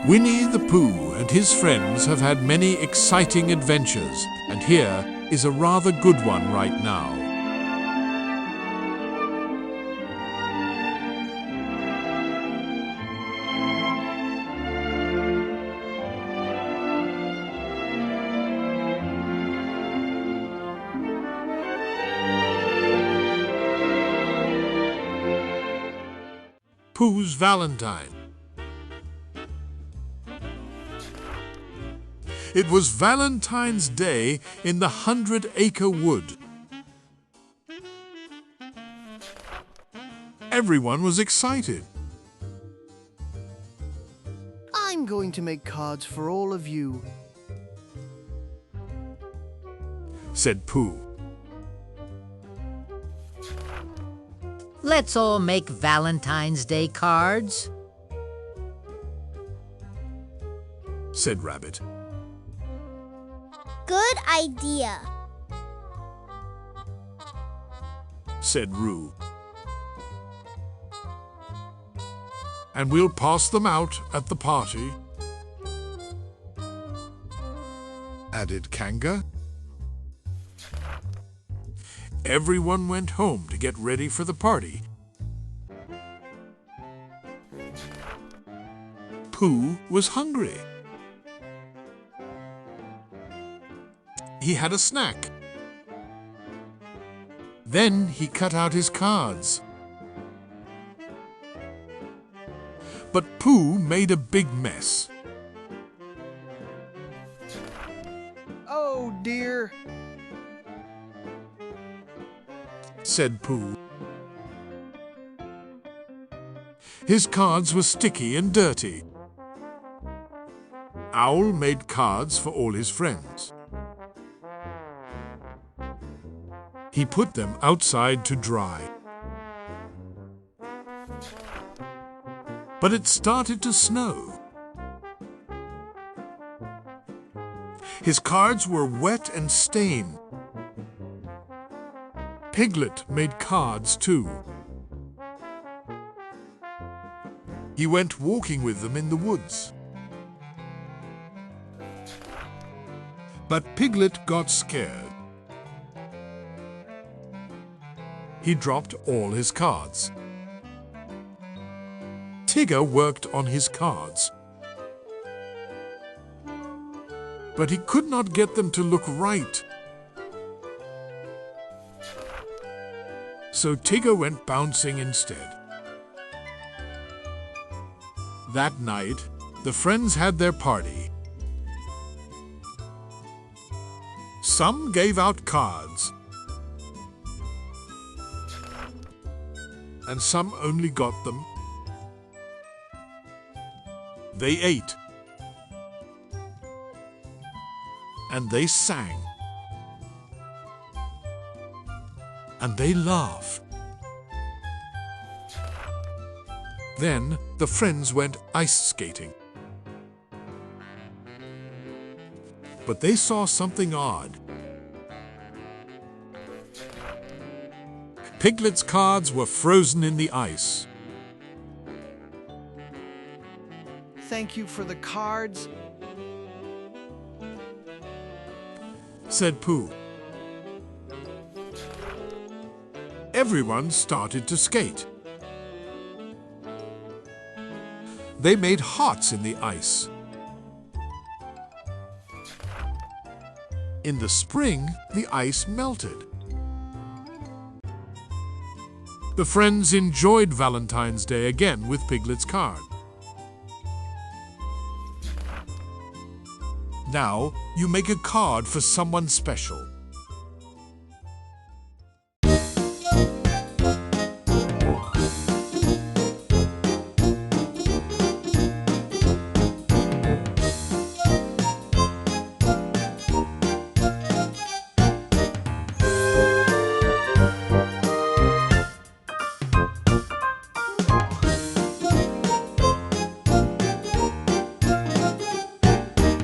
Winnie-the-Pooh and his friends have had many exciting adventures, and here is a rather good one right now. Pooh's Valentine. It was Valentine's Day in the 100-acre wood. Everyone was excited. I'm going to make cards for all of you, said Pooh. Let's all make Valentine's Day cards, said Rabbit. Good idea, said Roo. And we'll pass them out at the party, added Kanga. Everyone went home to get ready for the party. Pooh was hungry. He had a snack. Then he cut out his cards. But Pooh made a big mess. Oh dear, said Pooh. His cards were sticky and dirty. Owl made cards for all his friends. He put them outside to dry. But it started to snow. His cards were wet and stained. Piglet made cards too. He went walking with them in the woods. But Piglet got scared. He dropped all his cards. Tigger worked on his cards, but he could not get them to look right. So Tigger went bouncing instead. That night, the friends had their party. Some gave out cards, and some only got them. They ate, and they sang, and they laughed. Then the friends went ice skating. But they saw something odd. Piglet's cards were frozen in the ice. thank you for the cards, said Pooh. Everyone started to skate. They made hearts in the ice. In the spring, the ice melted. The friends enjoyed Valentine's Day again with Piglet's card. Now, you make a card for someone special.